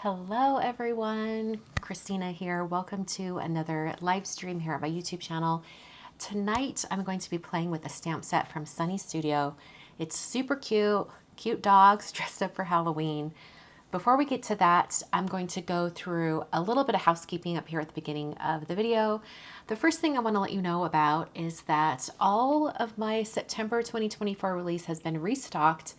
Hello everyone, Christina here. Welcome to another live stream here on my YouTube channel. Tonight I'm going to be playing with a stamp set from Sunny Studio. It's super cute, cute dogs dressed up for Halloween. Before we get to that, I'm going to go through a little bit of housekeeping up here at the beginning of the video. The first thing I want to let you know about is that all of my September 2024 release has been restocked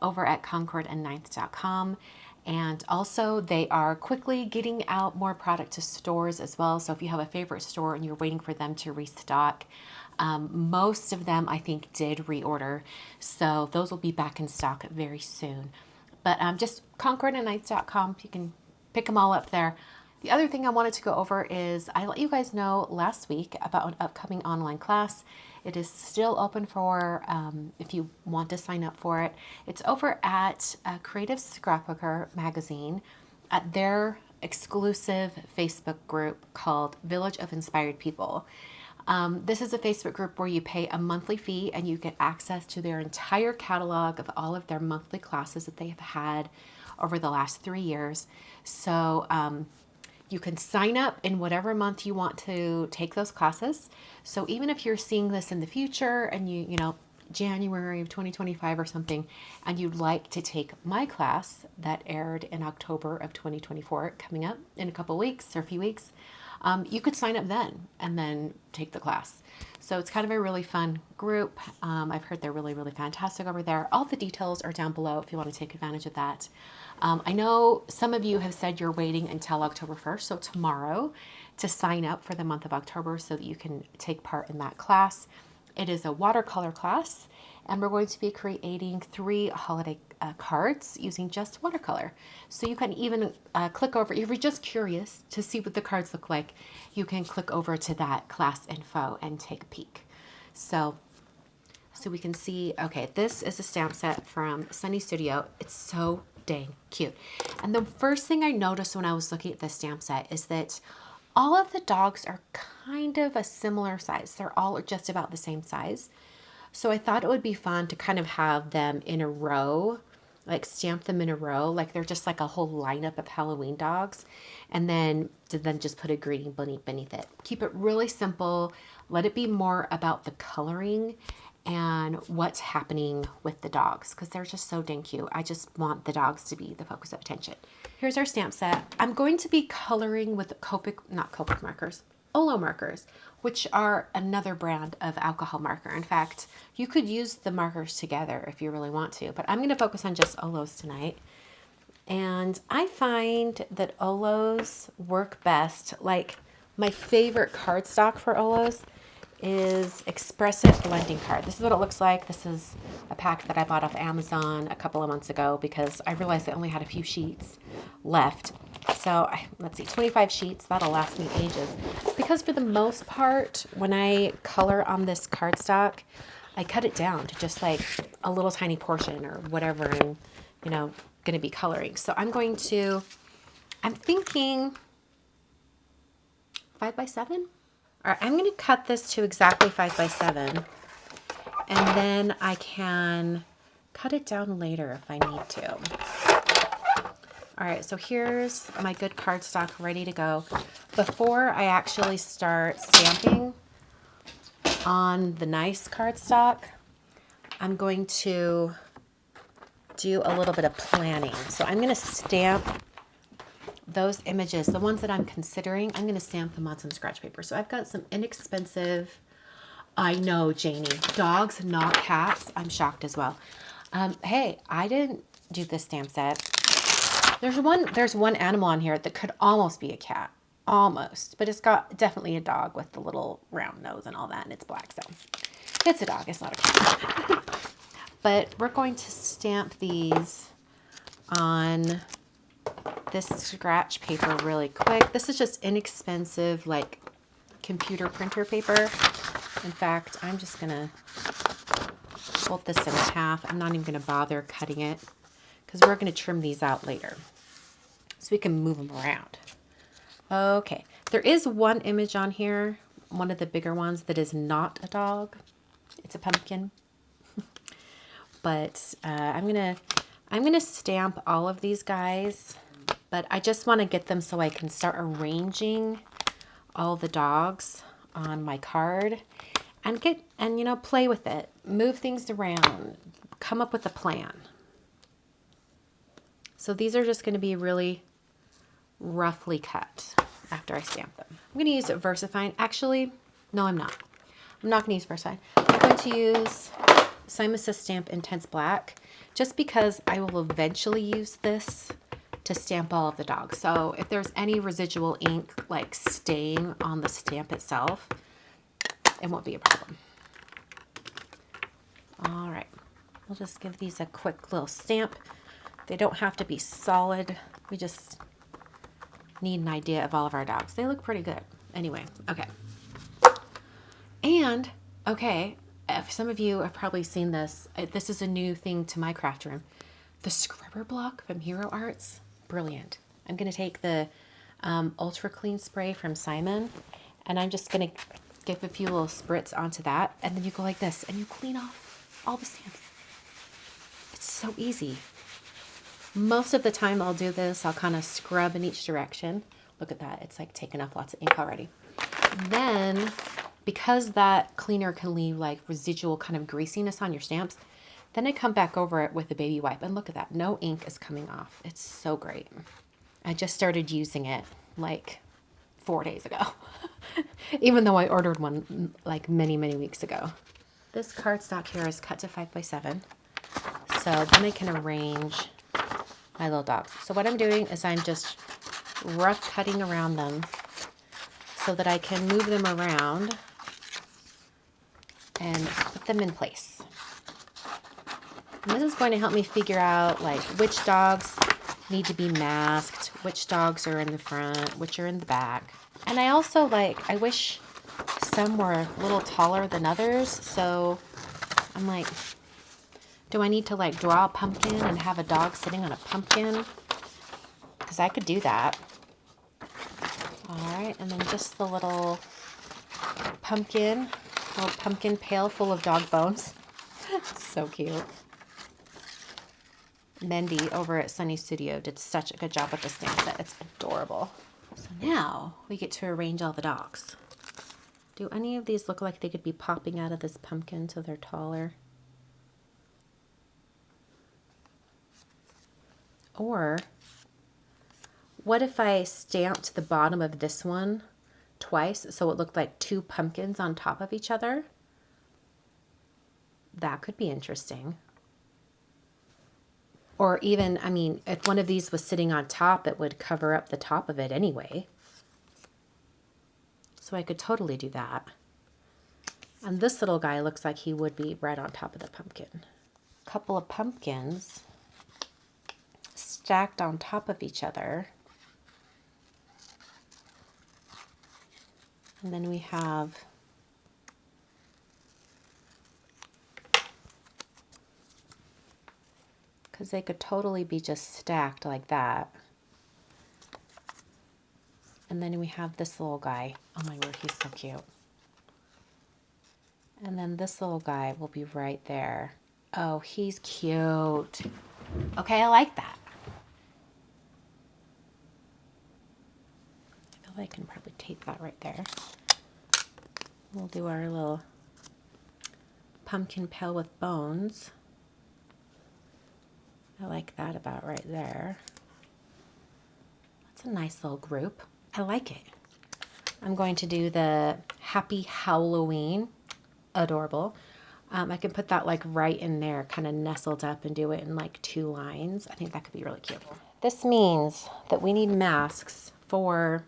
over at concordandninth.com. And also they are quickly getting out more product to stores as well. So if you have a favorite store and you're waiting for them to restock, most of them I think did reorder. So those will be back in stock very soon. But just concordandninth.com, you can pick them all up there. The other thing I wanted to go over is I let you guys know last week about an upcoming online class. It is still open for if you want to sign up for it. It's over at Creative Scrapbooker magazine at their exclusive Facebook group called Village of Inspired People. This is a Facebook group where you pay a monthly fee and you get access to their entire catalog of all of their monthly classes that they have had over the last 3 years. So you can sign up in whatever month you want to take those classes. So even if you're seeing this in the future and you know, January of 2025 or something, and you'd like to take my class that aired in October of 2024, coming up in a couple weeks or a few weeks, you could sign up then and then take the class. So it's kind of a really fun group. I've heard they're really, really fantastic over there. All the details are down below if you want to take advantage of that. I know some of you have said you're waiting until October 1st, so tomorrow, to sign up for the month of October so that you can take part in that class. It is a watercolor class, and we're going to be creating 3 holiday cards using just watercolor. So you can even click over, if you're just curious to see what the cards look like, you can click over to that class info and take a peek. So we can see, okay, this is a stamp set from Sunny Studio. It's so dang cute. And the first thing I noticed when I was looking at this stamp set is that all of the dogs are kind of a similar size. They're all just about the same size. So I thought it would be fun to kind of have them in a row, like stamp them in a row, like they're just like a whole lineup of Halloween dogs, and then just put a greeting beneath it. Keep it really simple. Let it be more about the coloring and what's happening with the dogs, because they're just so dang cute. I just want the dogs to be the focus of attention. Here's our stamp set. I'm going to be coloring with not Copic markers, Olo markers, which are another brand of alcohol marker. In fact, you could use the markers together if you really want to, but I'm going to focus on just Olos tonight. And I find that Olos work best. Like, my favorite cardstock for Olos is Express-It blending card. This is what it looks like. This is a pack that I bought off Amazon a couple of months ago because I realized I only had a few sheets left. So let's see, 25 sheets, that'll last me ages. Because for the most part, when I color on this cardstock, I cut it down to just like a little tiny portion or whatever I'm, you know, going to be coloring. So I'm thinking 5x7. All right, I'm going to cut this to exactly 5x7, and then I can cut it down later if I need to. All right, so here's my good cardstock ready to go. Before I actually start stamping on the nice cardstock, I'm going to do a little bit of planning. So I'm going to stamp those images, the ones that I'm considering, I'm going to stamp them on some scratch paper. So I've got some inexpensive, I know, Janie, dogs, not cats. I'm shocked as well. Hey, I didn't do this stamp set. There's one animal on here that could almost be a cat. Almost. But it's got definitely a dog with the little round nose and all that, and it's black. So it's a dog. It's not a cat. But we're going to stamp these on this scratch paper really quick. This is just inexpensive, like computer printer paper. In fact, I'm just gonna fold this in half. I'm not even gonna bother cutting it because we're gonna trim these out later so we can move them around. Okay, there is one image on here, one of the bigger ones, that is not a dog. It's a pumpkin. But I'm gonna stamp all of these guys but I just want to get them so I can start arranging all the dogs on my card and you know, play with it, move things around, come up with a plan. So these are just going to be really roughly cut after I stamp them. I'm going to use VersaFine. Actually, no, I'm not. I'm not going to use VersaFine. I'm going to use Simon Says Stamp Intense Black, just because I will eventually use this to stamp all of the dogs. So if there's any residual ink like staying on the stamp itself, it won't be a problem. All right, we'll just give these a quick little stamp. They don't have to be solid. We just need an idea of all of our dogs. They look pretty good. Anyway, okay. And, okay, some of you have probably seen this. This is a new thing to my craft room. The scrubber block from Hero Arts, brilliant. I'm going to take the Ultra Clean Spray from Simon, and I'm just going to give a few little spritz onto that, and then you go like this, and you clean off all the stamps. It's so easy. Most of the time I'll do this, I'll kind of scrub in each direction. Look at that, it's like taking off lots of ink already. Then, because that cleaner can leave like residual kind of greasiness on your stamps, then I come back over it with a baby wipe, and look at that, no ink is coming off. It's so great. I just started using it like 4 days ago, even though I ordered one like many, many weeks ago. This cardstock here is cut to 5x7, so then I can arrange my little dogs. So what I'm doing is I'm just rough cutting around them so that I can move them around and put them in place. And this is going to help me figure out like which dogs need to be masked, which dogs are in the front, which are in the back. And I also I wish some were a little taller than others. So I'm like, do I need to like draw a pumpkin and have a dog sitting on a pumpkin? Because I could do that. All right, and then just the little pumpkin pail full of dog bones. So cute. Mendy over at Sunny Studio did such a good job with the stamp set. It's adorable. So now we get to arrange all the dogs. Do any of these look like they could be popping out of this pumpkin so they're taller? Or what if I stamped the bottom of this one twice so it looked like two pumpkins on top of each other? That could be interesting. Or even, I mean, if one of these was sitting on top, it would cover up the top of it anyway. So I could totally do that. And this little guy looks like he would be right on top of the pumpkin. A couple of pumpkins stacked on top of each other. And then we have because they could totally be just stacked like that. And then we have this little guy. Oh my word, he's so cute. And then this little guy will be right there. Oh, he's cute. Okay, I like that. I feel like I can probably tape that right there. We'll do our little pumpkin pail with bones. I like that about right there. That's a nice little group. I like it. I'm going to do the Happy Halloween. Adorable. I can put that like right in there, kind of nestled up, and do it in like 2 lines. I think that could be really cute. This means that we need masks for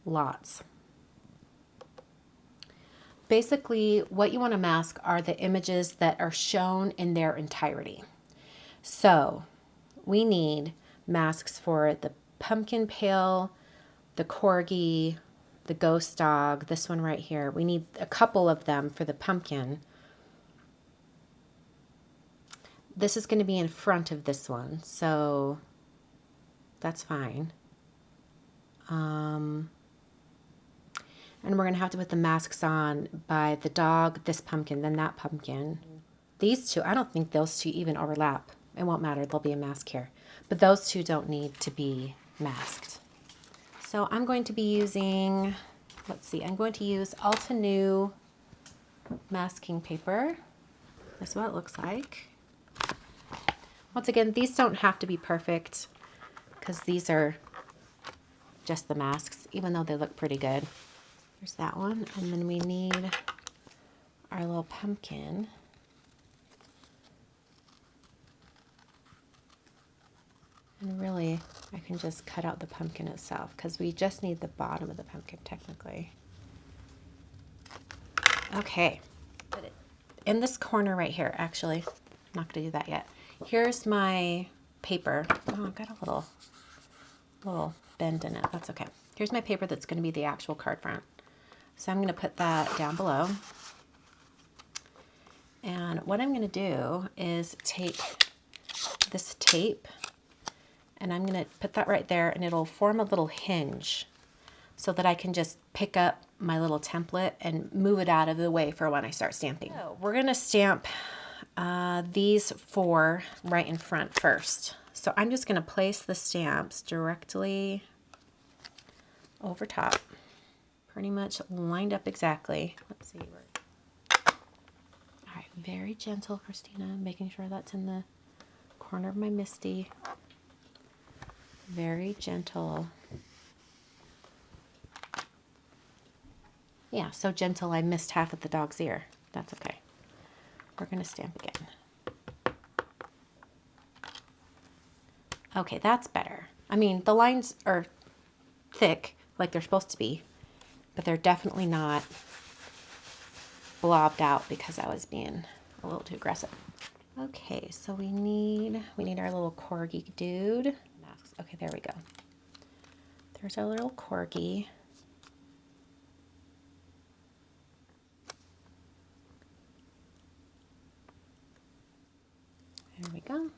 lots. Basically, what you want to mask are the images that are shown in their entirety. So we need masks for the pumpkin pail, the corgi, the ghost dog, this one right here. We need a couple of them for the pumpkin. This is going to be in front of this one, so that's fine. And we're going to have to put the masks on by the dog, this pumpkin, then that pumpkin. These two, I don't think those two even overlap it won't matter. There'll be a mask here. But those two don't need to be masked. So I'm going to be using, let's see, I'm going to use Altenew masking paper. That's what it looks like. Once again, these don't have to be perfect because these are just the masks, even though they look pretty good. There's that one. And then we need our little pumpkin. And really, I can just cut out the pumpkin itself because we just need the bottom of the pumpkin technically. Okay. In this corner right here, actually, I'm not going to do that yet. Here's my paper. Oh, I've got a little bend in it. That's okay. Here's my paper that's going to be the actual card front. So I'm going to put that down below. And what I'm going to do is take this tape and I'm going to put that right there, and it'll form a little hinge so that I can just pick up my little template and move it out of the way for when I start stamping. So we're going to stamp these 4 right in front first. So I'm just going to place the stamps directly over top, pretty much lined up exactly. Let's see. All right, very gentle, Christina, making sure that's in the corner of my MISTI. Very gentle. Yeah, so gentle I missed half of the dog's ear. That's okay. We're going to stamp again. Okay, that's better. I mean, the lines are thick like they're supposed to be, but they're definitely not blobbed out because I was being a little too aggressive. Okay, so we need our little corgi dude. Masks. Okay, there we go. There's our little corgi. There we go.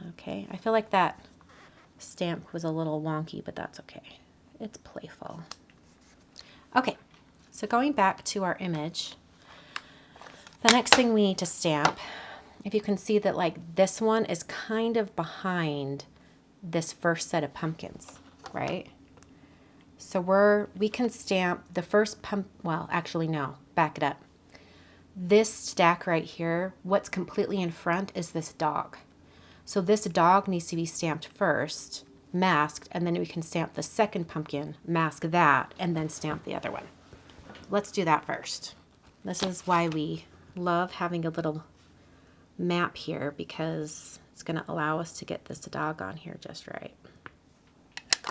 Okay, I feel like that stamp was a little wonky, but that's okay. It's playful. Okay, so going back to our image, the next thing we need to stamp, if you can see that like this one is kind of behind this first set of pumpkins, right? So we can stamp the first well, actually no, back it up. This stack right here, what's completely in front is this dog. So this dog needs to be stamped first, masked, and then we can stamp the second pumpkin, mask that, and then stamp the other one. Let's do that first. This is why we love having a little map here, because it's going to allow us to get this dog on here just right.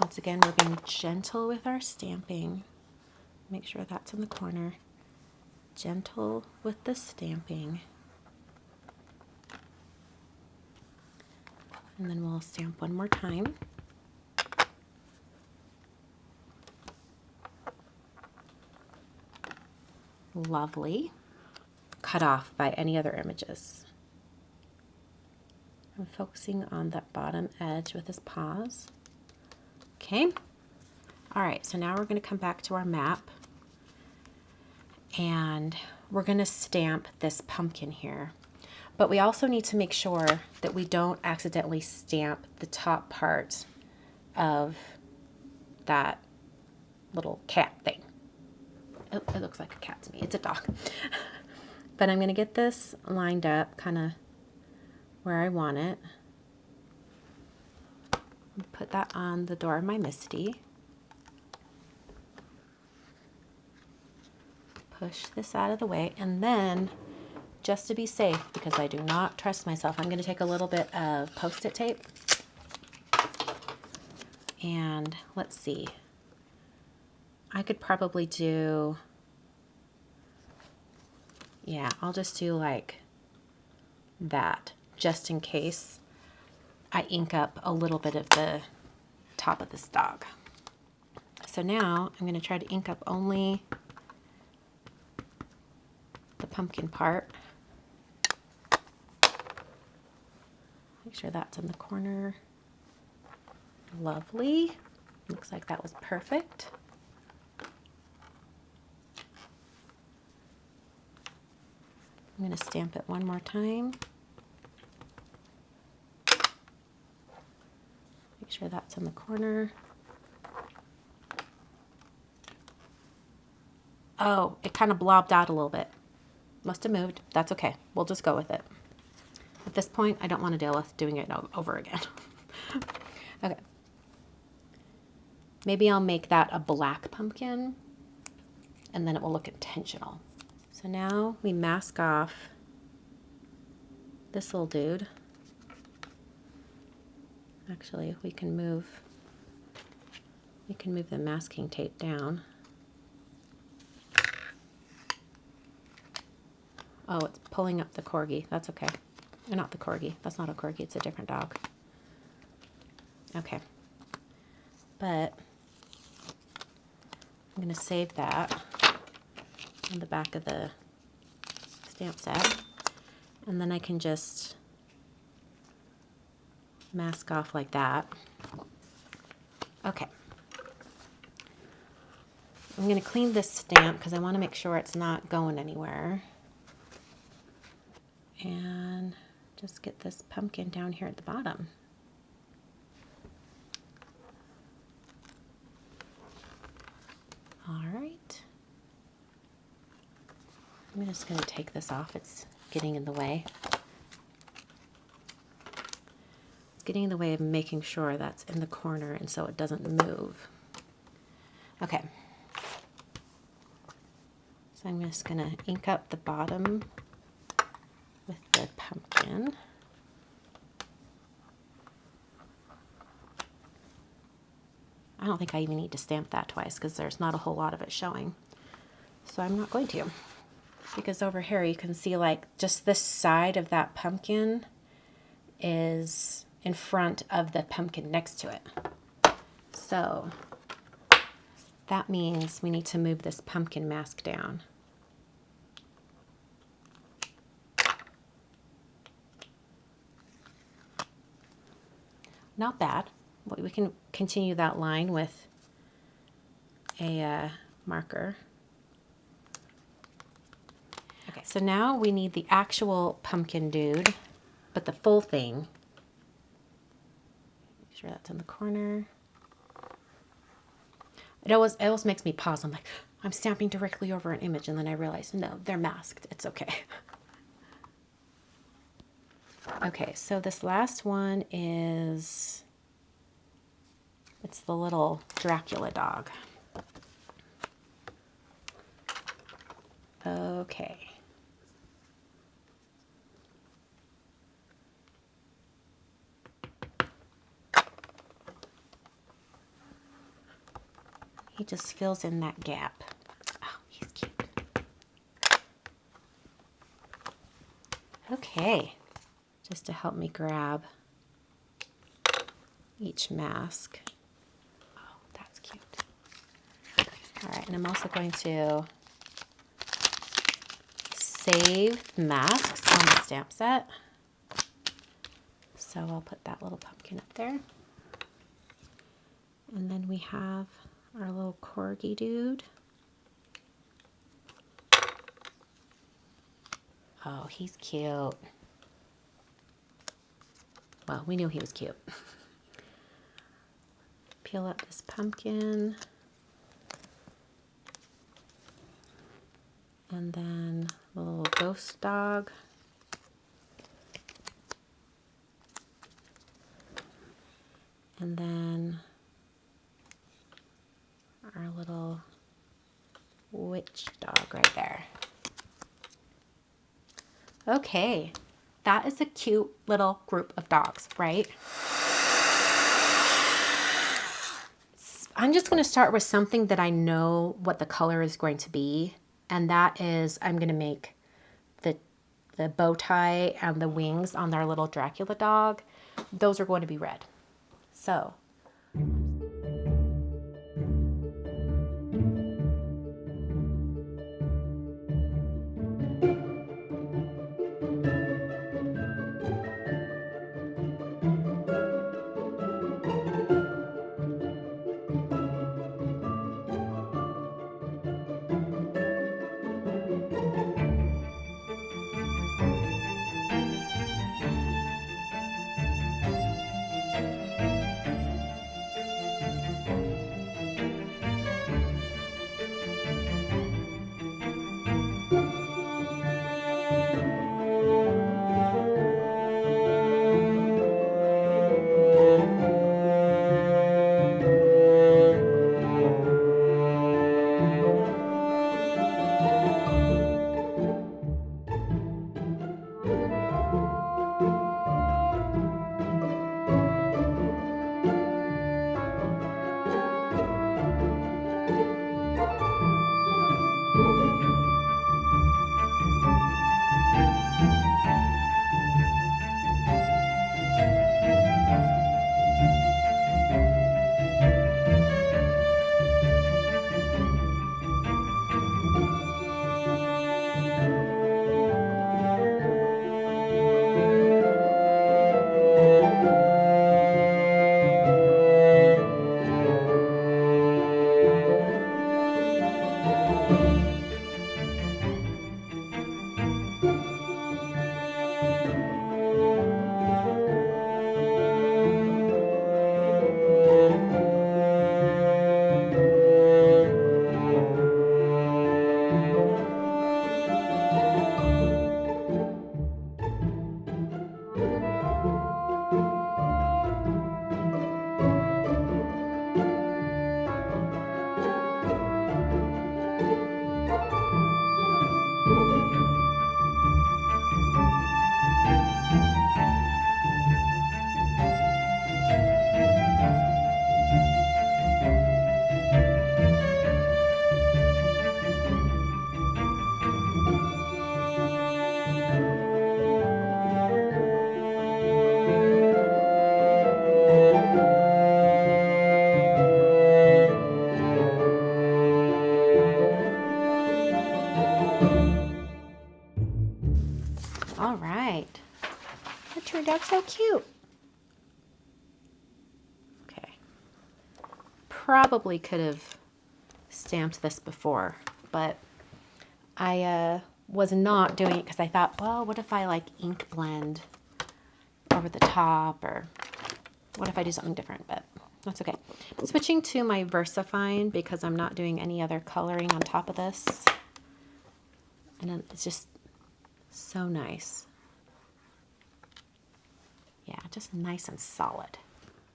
Once again, we're being gentle with our stamping. Make sure that's in the corner. Gentle with the stamping. And then we'll stamp one more time. Lovely. Cut off by any other images. I'm focusing on that bottom edge with his paws. Okay. All right, so now we're going to come back to our map. And we're going to stamp this pumpkin here. But we also need to make sure that we don't accidentally stamp the top part of that little cat thing. It looks like a cat to me. It's a dog. But I'm going to get this lined up kind of where I want it. Put that on the door of my MISTI. Push this out of the way, and then just to be safe, because I do not trust myself, I'm going to take a little bit of Post-it tape. And let's see. I could probably do, yeah, I'll just do like that, just in case I ink up a little bit of the top of this dog. So now I'm going to try to ink up only the pumpkin part. Make sure that's in the corner. Lovely. Looks like that was perfect. I'm going to stamp it one more time. Make sure that's in the corner. Oh, it kind of blobbed out a little bit. Must have moved. That's okay. We'll just go with it. At this point, I don't want to deal with doing it over again. Okay. Maybe I'll make that a black pumpkin, and then it will look intentional. So now we mask off this little dude. Actually, we can move the masking tape down. Oh, it's pulling up the corgi. That's okay. Not the corgi. That's not a corgi. It's a different dog. Okay. But I'm going to save that on the back of the stamp set. And then I can just mask off like that. Okay. I'm going to clean this stamp because I want to make sure it's not going anywhere. And just get this pumpkin down here at the bottom. All right. I'm just going to take this off. It's getting in the way. It's getting in the way of making sure that's in the corner and so it doesn't move. Okay. So I'm just going to ink up the bottom with the pumpkin. I don't think I even need to stamp that twice because there's not a whole lot of it showing. So I'm not going to. Because over here you can see like just this side of that pumpkin is in front of the pumpkin next to it. So that means we need to move this pumpkin mask down. Not bad. We can continue that line with a marker. Okay, so now we need the actual pumpkin dude, but the full thing. Make sure that's in the corner. It always makes me pause. I'm like, I'm stamping directly over an image, and then I realize, no, they're masked. It's okay. Okay, so this last one is, it's the little Dracula dog. Okay. He just fills in that gap. Oh, he's cute. Okay. Just to help me grab each mask. Oh, that's cute. All right, and I'm also going to save masks on the stamp set. So I'll put that little pumpkin up there. And then we have our little corgi dude. Oh, he's cute. Well, we knew he was cute. Peel up this pumpkin. And then the little ghost dog. And then our little witch dog right there. Okay, that is a cute little group of dogs, right? I'm just going to start with something that I know what the color is going to be, and that is I'm going to make the bow tie and the wings on our little Dracula dog. Those are going to be red. So All right. That turned out so cute. Okay. Probably could have stamped this before, but I was not doing it because I thought, well, what if I like ink blend over the top, or what if I do something different? But that's okay. I'm switching to my VersaFine because I'm not doing any other coloring on top of this. And then it's just so nice. Yeah, just nice and solid.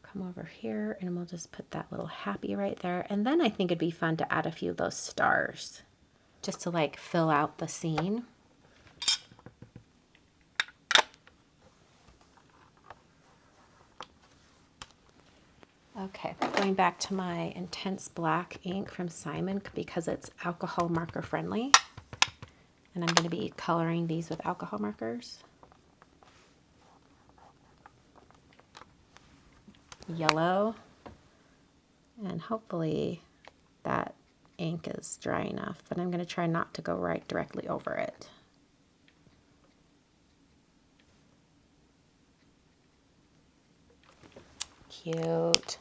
Come over here and we'll just put that little happy right there. And then I think it'd be fun to add a few of those stars just to like fill out the scene. Okay, going back to my intense black ink from Simon because it's alcohol marker friendly. And I'm going to be coloring these with alcohol markers. Yellow. And hopefully that ink is dry enough, but I'm going to try not to go right directly over it. Cute.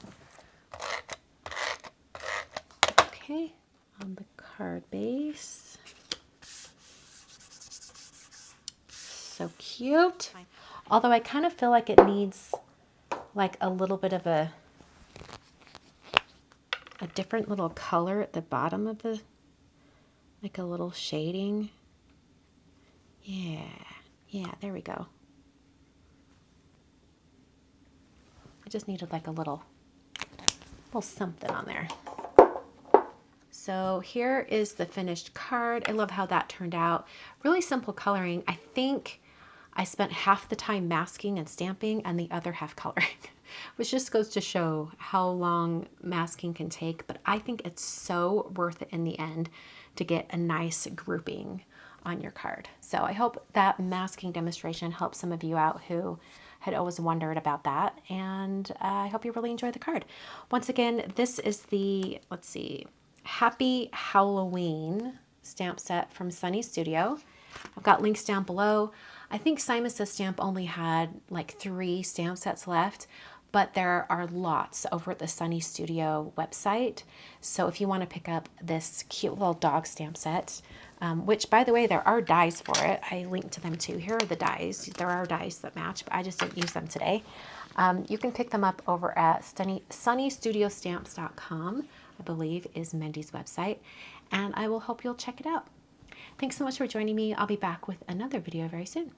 Okay, on the card base. So cute. Although I kind of feel like it needs like a little bit of a different little color at the bottom of the, like a little shading. Yeah, there we go. I just needed like a little something on there. So here is the finished card. I love how that turned out. Really simple coloring. I think I spent half the time masking and stamping and the other half coloring, which just goes to show how long masking can take. But I think it's so worth it in the end to get a nice grouping on your card. So I hope that masking demonstration helps some of you out who had always wondered about that. And I hope you really enjoyed the card. Once again, this is the, let's see, Happy Halloween stamp set from Sunny Studio. I've got links down below. I think Simon Says Stamp only had like 3 stamp sets left, but there are lots over at the Sunny Studio website. So if you want to pick up this cute little dog stamp set, which by the way, there are dies for it. I linked to them too. Here are the dies. There are dies that match, but I just didn't use them today. You can pick them up over at sunnystudiostamps.com, I believe is Mendy's website, and I will hope you'll check it out. Thanks so much for joining me. I'll be back with another video very soon.